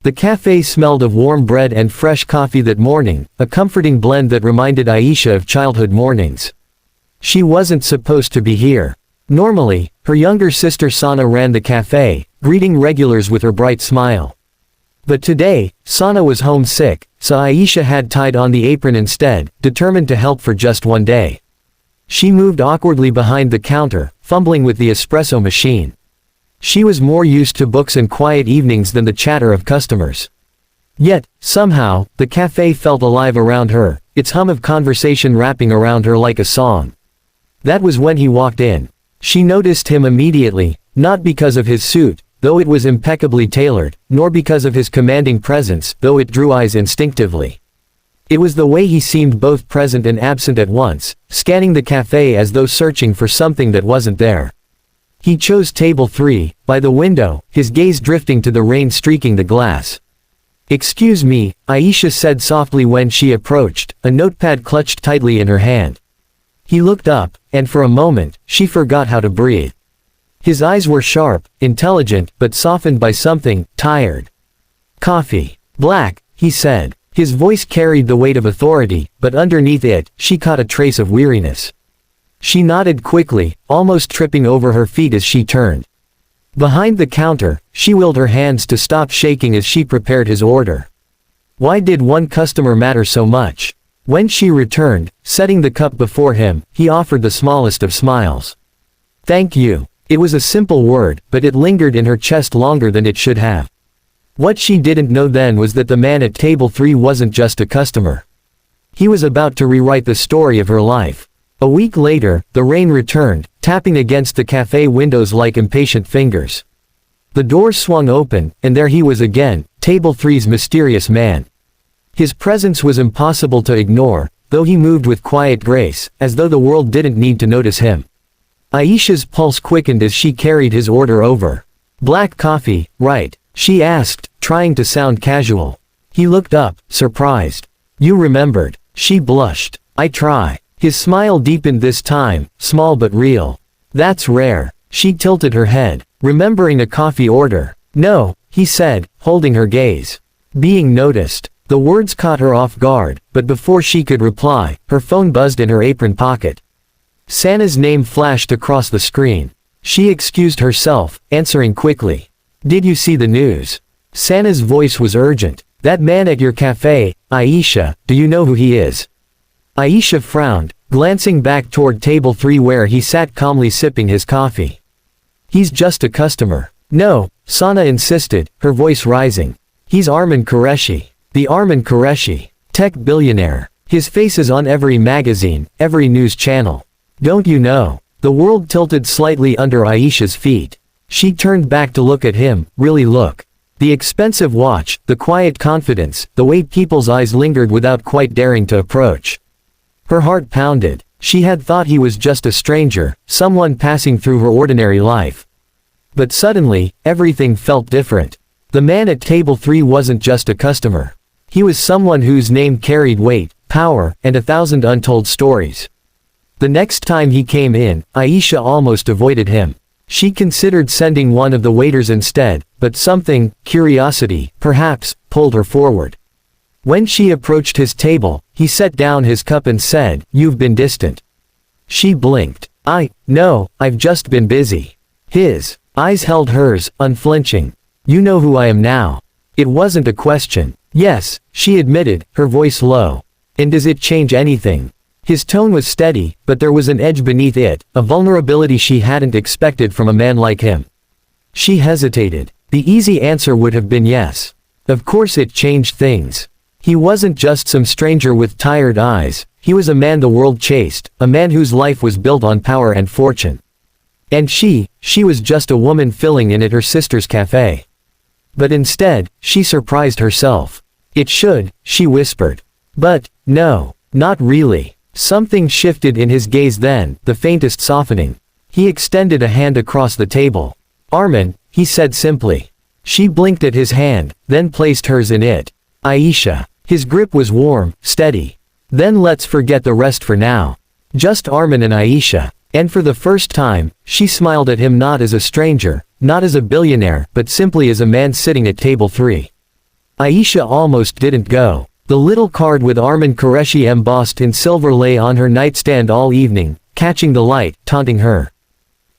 The cafe smelled of warm bread and fresh coffee that morning, a comforting blend that reminded Aisha of childhood mornings. She wasn't supposed to be here. Normally, her younger sister Sana ran the cafe, greeting regulars with her bright smile. But today, Sana was homesick, so Aisha had tied on the apron instead, determined to help for just one day. She moved awkwardly behind the counter, fumbling with the espresso machine. She was more used to books and quiet evenings than the chatter of customers. Yet, somehow, the cafe felt alive around her, its hum of conversation wrapping around her like a song. That was when he walked in. She noticed him immediately, not because of his suit, though it was impeccably tailored, nor because of his commanding presence, though it drew eyes instinctively. It was the way he seemed both present and absent at once, scanning the cafe as though searching for something that wasn't there. He chose table 3, by the window, his gaze drifting to the rain streaking the glass. "Excuse me," Aisha said softly when she approached, a notepad clutched tightly in her hand. He looked up, and for a moment, she forgot how to breathe. His eyes were sharp, intelligent, but softened by something, tired. "Coffee. Black," he said. His voice carried the weight of authority, but underneath it, she caught a trace of weariness. She nodded quickly, almost tripping over her feet as she turned. Behind the counter, she willed her hands to stop shaking as she prepared his order. Why did one customer matter so much? When she returned, setting the cup before him, he offered the smallest of smiles. "Thank you." It was a simple word, but it lingered in her chest longer than it should have. What she didn't know then was that the man at table 3 wasn't just a customer. He was about to rewrite the story of her life. A week later, the rain returned, tapping against the cafe windows like impatient fingers. The door swung open, and there he was again, table 3's mysterious man. His presence was impossible to ignore, though he moved with quiet grace, as though the world didn't need to notice him. Aisha's pulse quickened as she carried his order over. "Black coffee, right?" she asked, trying to sound casual. He looked up, surprised. "You remembered." She blushed. "I try." His smile deepened this time, small but real. "That's rare." She tilted her head, remembering a coffee order. "No," he said, holding her gaze. "Being noticed." The words caught her off guard, but before she could reply, her phone buzzed in her apron pocket. Sana's name flashed across the screen. She excused herself, answering quickly. "Did you see the news?" Sana's voice was urgent. "That man at your cafe, Aisha, do you know who he is?" Aisha frowned, glancing back toward table 3 where he sat calmly sipping his coffee. "He's just a customer." "No," Sana insisted, her voice rising. "He's Arman Qureshi. The Arman Qureshi. Tech billionaire. His face is on every magazine, every news channel. Don't you know?" The world tilted slightly under Aisha's feet. She turned back to look at him, really look. The expensive watch, the quiet confidence, the way people's eyes lingered without quite daring to approach. Her heart pounded. She had thought he was just a stranger, someone passing through her ordinary life. But suddenly, everything felt different. The man at table 3 wasn't just a customer. He was someone whose name carried weight, power, and 1,000 untold stories. The next time he came in, Aisha almost avoided him. She considered sending one of the waiters instead, but something, curiosity, perhaps, pulled her forward. When she approached his table, he set down his cup and said, "You've been distant." She blinked. No, I've just been busy." His eyes held hers, unflinching. "You know who I am now." It wasn't a question. "Yes," she admitted, her voice low. "And does it change anything?" His tone was steady, but there was an edge beneath it, a vulnerability she hadn't expected from a man like him. She hesitated. The easy answer would have been yes. Of course it changed things. He wasn't just some stranger with tired eyes, he was a man the world chased, a man whose life was built on power and fortune. And she was just a woman filling in at her sister's cafe. But instead, she surprised herself. "It should," she whispered. "But, no, not really." Something shifted in his gaze then, the faintest softening. He extended a hand across the table. "Arman," he said simply. She blinked at his hand, then placed hers in it. "Aisha." His grip was warm, steady. "Then let's forget the rest for now. Just Arman and Aisha." And for the first time, she smiled at him not as a stranger, not as a billionaire, but simply as a man sitting at table 3. Aisha almost didn't go. The little card with Armin Qureshi embossed in silver lay on her nightstand all evening, catching the light, taunting her.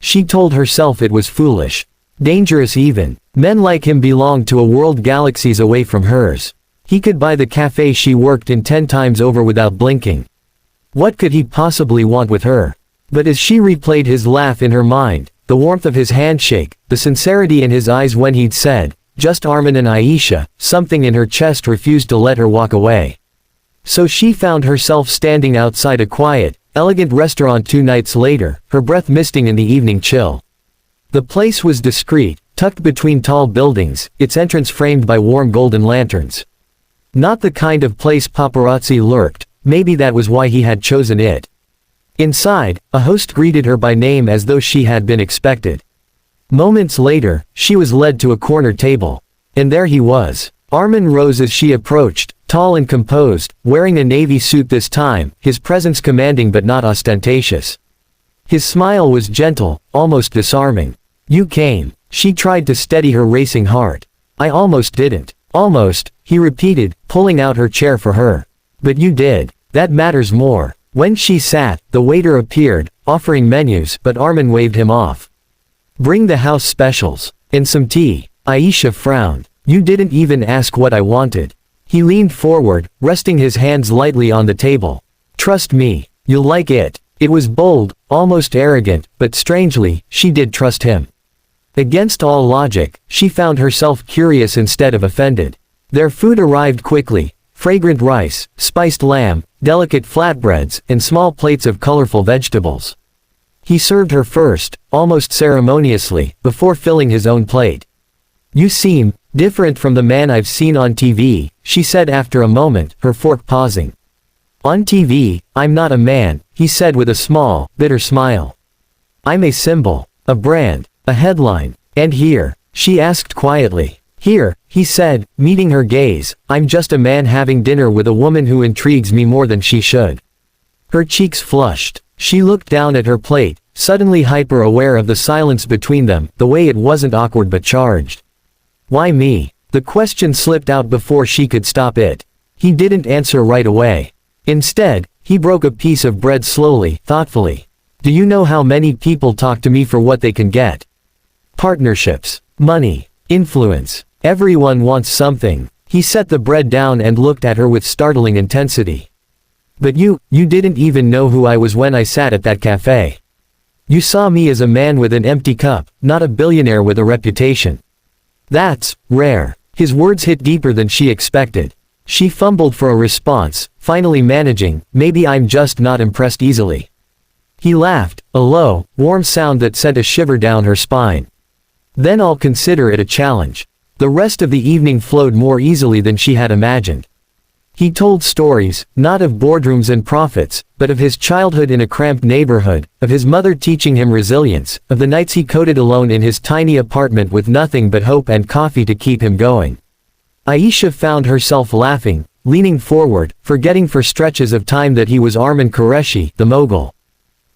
She told herself it was foolish. Dangerous even. Men like him belonged to a world galaxies away from hers. He could buy the cafe she worked in 10 times over without blinking. What could he possibly want with her? But as she replayed his laugh in her mind, the warmth of his handshake, the sincerity in his eyes when he'd said, "Just Armin and Aisha," something in her chest refused to let her walk away. So she found herself standing outside a quiet, elegant restaurant 2 nights later, her breath misting in the evening chill. The place was discreet, tucked between tall buildings, its entrance framed by warm golden lanterns. Not the kind of place paparazzi lurked, maybe that was why he had chosen it. Inside, a host greeted her by name as though she had been expected. Moments later, she was led to a corner table. And there he was. Armin rose as she approached, tall and composed, wearing a navy suit this time, his presence commanding but not ostentatious. His smile was gentle, almost disarming. "You came." She tried to steady her racing heart. "I almost didn't." "Almost," he repeated, pulling out her chair for her. "But you did. That matters more." When she sat, the waiter appeared, offering menus, but Armin waved him off. "Bring the house specials. And some tea." Aisha frowned. "You didn't even ask what I wanted." He leaned forward, resting his hands lightly on the table. "Trust me. You'll like it." It was bold, almost arrogant, but strangely, she did trust him. Against all logic, she found herself curious instead of offended. Their food arrived quickly. Fragrant rice, spiced lamb, delicate flatbreads, and small plates of colorful vegetables. He served her first, almost ceremoniously, before filling his own plate. "You seem different from the man I've seen on TV," she said after a moment, her fork pausing. "On TV, I'm not a man," he said with a small, bitter smile. "I'm a symbol, a brand, a headline. And here?" she asked quietly. "Here," he said, meeting her gaze, "I'm just a man having dinner with a woman who intrigues me more than she should." Her cheeks flushed. She looked down at her plate, suddenly hyper-aware of the silence between them, the way it wasn't awkward but charged. "Why me?" The question slipped out before she could stop it. He didn't answer right away. Instead, he broke a piece of bread slowly, thoughtfully. "Do you know how many people talk to me for what they can get? Partnerships, money, influence. Everyone wants something." He set the bread down and looked at her with startling intensity. "But you didn't even know who I was when I sat at that cafe. You saw me as a man with an empty cup, not a billionaire with a reputation. That's rare." His words hit deeper than she expected. She fumbled for a response, finally managing, "Maybe I'm just not impressed easily." He laughed, a low, warm sound that sent a shiver down her spine. "Then I'll consider it a challenge." The rest of the evening flowed more easily than she had imagined. He told stories, not of boardrooms and profits, but of his childhood in a cramped neighborhood, of his mother teaching him resilience, of the nights he coded alone in his tiny apartment with nothing but hope and coffee to keep him going. Aisha found herself laughing, leaning forward, forgetting for stretches of time that he was Armin Qureshi, the mogul.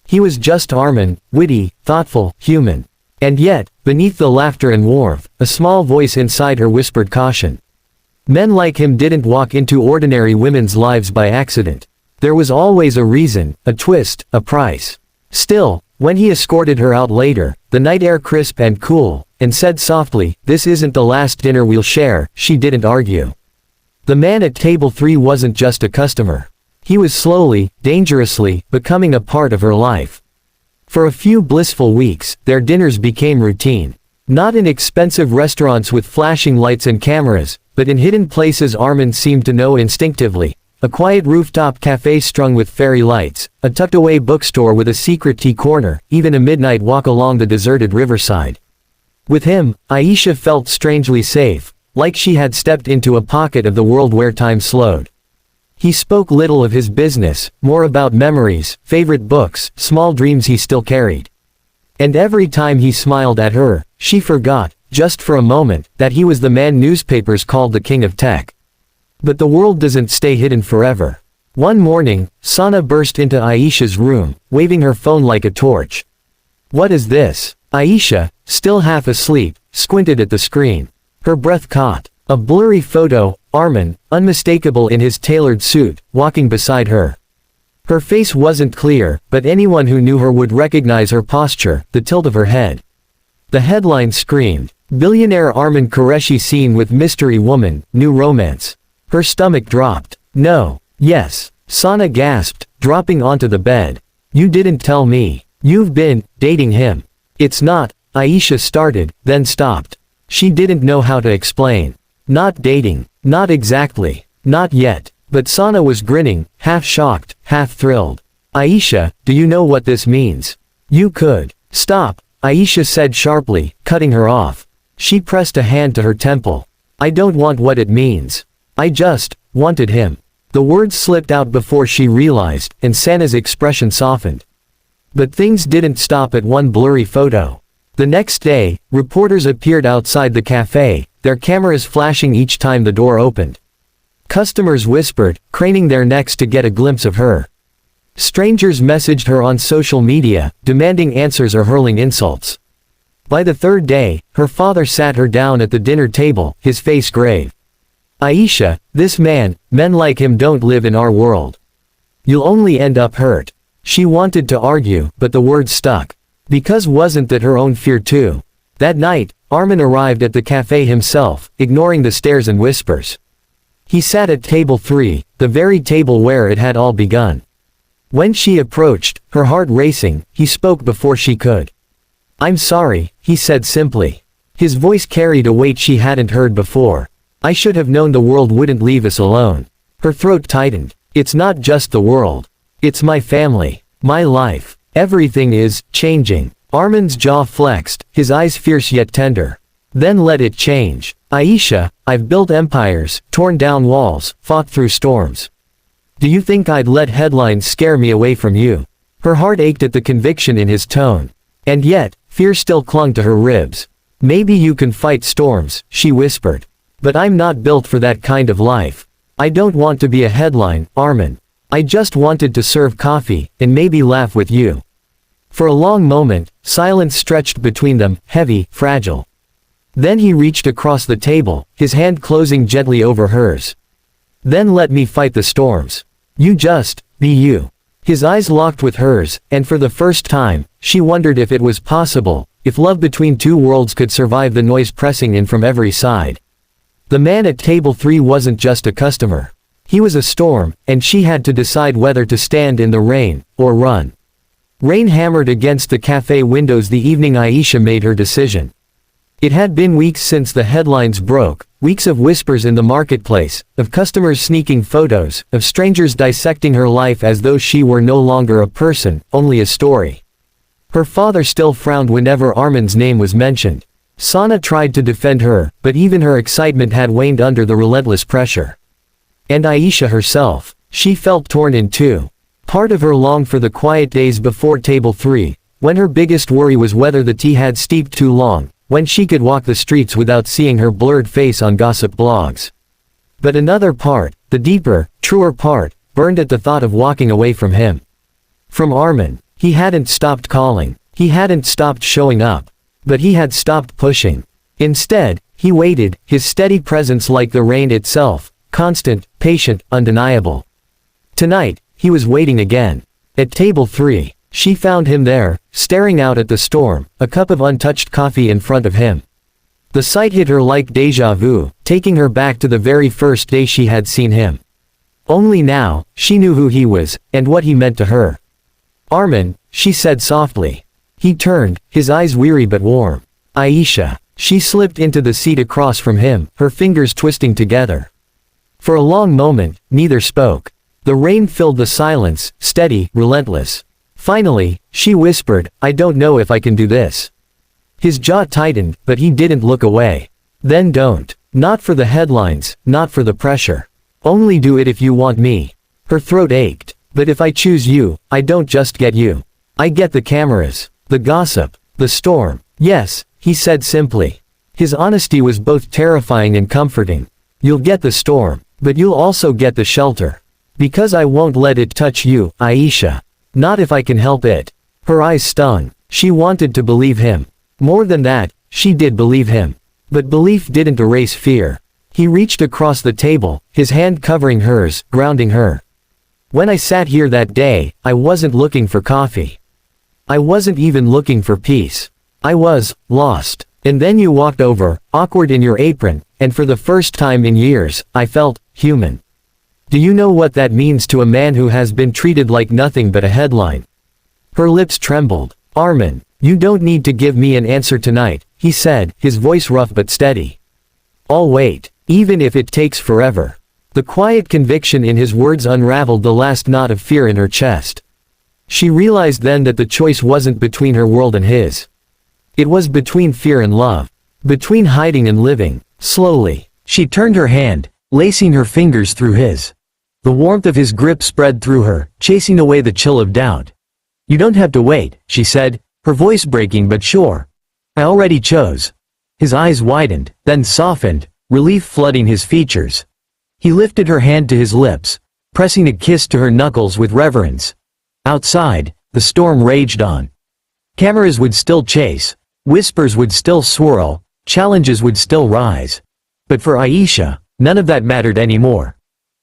He was just Armin, witty, thoughtful, human. And yet, beneath the laughter and warmth, a small voice inside her whispered caution. Men like him didn't walk into ordinary women's lives by accident. There was always a reason, a twist, a price. Still, when he escorted her out later, the night air crisp and cool, and said softly, "This isn't the last dinner we'll share," she didn't argue. The man at table 3 wasn't just a customer. He was slowly, dangerously, becoming a part of her life. For a few blissful weeks, their dinners became routine. Not in expensive restaurants with flashing lights and cameras, but in hidden places Armin seemed to know instinctively. A quiet rooftop cafe strung with fairy lights, a tucked-away bookstore with a secret tea corner, even a midnight walk along the deserted riverside. With him, Aisha felt strangely safe, like she had stepped into a pocket of the world where time slowed. He spoke little of his business, more about memories, favorite books, small dreams he still carried. And every time he smiled at her, she forgot, just for a moment, that he was the man newspapers called the king of tech. But the world doesn't stay hidden forever. One morning, Sana burst into Aisha's room, waving her phone like a torch. "What is this?" Aisha, still half asleep, squinted at the screen. Her breath caught. A blurry photo, Armin, unmistakable in his tailored suit, walking beside her. Her face wasn't clear, but anyone who knew her would recognize her posture, the tilt of her head. The headline screamed, "Billionaire Armin Qureshi seen with mystery woman, new romance." Her stomach dropped. "No. Yes." Sana gasped, dropping onto the bed. "You didn't tell me. You've been dating him." "It's not," Aisha started, then stopped. She didn't know how to explain. "Not dating. Not exactly. Not yet." But Sana was grinning, half shocked, half thrilled. "Aisha, do you know what this means?" "You could." "Stop," Aisha said sharply, cutting her off. She pressed a hand to her temple. "I don't want what it means. I just wanted him." The words slipped out before she realized, and Sana's expression softened. But things didn't stop at one blurry photo. The next day, reporters appeared outside the cafe, their cameras flashing each time the door opened. Customers whispered, craning their necks to get a glimpse of her. Strangers messaged her on social media, demanding answers or hurling insults. By the third day, her father sat her down at the dinner table, his face grave. "Aisha, this man, men like him don't live in our world. You'll only end up hurt." She wanted to argue, but the words stuck. Because wasn't that her own fear too? That night, Armin arrived at the cafe himself, ignoring the stares and whispers. He sat at table 3, the very table where it had all begun. When she approached, her heart racing, he spoke before she could. "I'm sorry," he said simply. His voice carried a weight she hadn't heard before. "I should have known the world wouldn't leave us alone." Her throat tightened. "It's not just the world. It's my family. My life. Everything is changing." Armin's jaw flexed, his eyes fierce yet tender. "Then let it change. Aisha, I've built empires, torn down walls, fought through storms. Do you think I'd let headlines scare me away from you?" Her heart ached at the conviction in his tone. And yet, fear still clung to her ribs. "Maybe you can fight storms," she whispered. "But I'm not built for that kind of life. I don't want to be a headline, Armin. I just wanted to serve coffee, and maybe laugh with you." For a long moment, silence stretched between them, heavy, fragile. Then he reached across the table, his hand closing gently over hers. "Then let me fight the storms. You just be you." His eyes locked with hers, and for the first time, she wondered if it was possible, if love between two worlds could survive the noise pressing in from every side. The man at table 3 wasn't just a customer. He was a storm, and she had to decide whether to stand in the rain, or run. Rain hammered against the cafe windows the evening Aisha made her decision. It had been weeks since the headlines broke, weeks of whispers in the marketplace, of customers sneaking photos, of strangers dissecting her life as though she were no longer a person, only a story. Her father still frowned whenever Armin's name was mentioned. Sana tried to defend her, but even her excitement had waned under the relentless pressure. And Aisha herself, she felt torn in two. Part of her longed for the quiet days before table 3, when her biggest worry was whether the tea had steeped too long, when she could walk the streets without seeing her blurred face on gossip blogs. But another part, the deeper, truer part, burned at the thought of walking away from him. From Armin. He hadn't stopped calling. He hadn't stopped showing up. But he had stopped pushing. Instead, he waited, his steady presence like the rain itself, constant, patient, undeniable. Tonight, he was waiting again. At table 3, she found him there, staring out at the storm, a cup of untouched coffee in front of him. The sight hit her like déjà vu, taking her back to the very first day she had seen him. Only now, she knew who he was, and what he meant to her. "Armin," she said softly. He turned, his eyes weary but warm. "Aisha." She slipped into the seat across from him, her fingers twisting together. For a long moment, neither spoke. The rain filled the silence, steady, relentless. Finally, she whispered, "I don't know if I can do this." His jaw tightened, but he didn't look away. "Then don't. Not for the headlines, not for the pressure. Only do it if you want me." Her throat ached. "But if I choose you, I don't just get you. I get the cameras, the gossip, the storm." "Yes," he said simply. His honesty was both terrifying and comforting. "You'll get the storm, but you'll also get the shelter. Because I won't let it touch you, Aisha. Not if I can help it." Her eyes stung. She wanted to believe him. More than that, she did believe him. But belief didn't erase fear. He reached across the table, his hand covering hers, grounding her. When I sat here that day, I wasn't looking for coffee. I wasn't even looking for peace. I was lost. And then you walked over, awkward in your apron, and for the first time in years, I felt human. Do you know what that means to a man who has been treated like nothing but a headline? Her lips trembled. Armin, you don't need to give me an answer tonight, he said, his voice rough but steady. I'll wait, even if it takes forever. The quiet conviction in his words unraveled the last knot of fear in her chest. She realized then that the choice wasn't between her world and his. It was between fear and love. Between hiding and living. Slowly, she turned her hand, lacing her fingers through his. The warmth of his grip spread through her, chasing away the chill of doubt. You don't have to wait, she said, her voice breaking but sure. I already chose. His eyes widened, then softened, relief flooding his features. He lifted her hand to his lips, pressing a kiss to her knuckles with reverence. Outside, the storm raged on. Cameras would still chase. Whispers would still swirl, challenges would still rise. But for Aisha, none of that mattered anymore.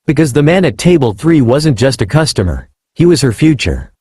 Because the man at table 3 wasn't just a customer, he was her future.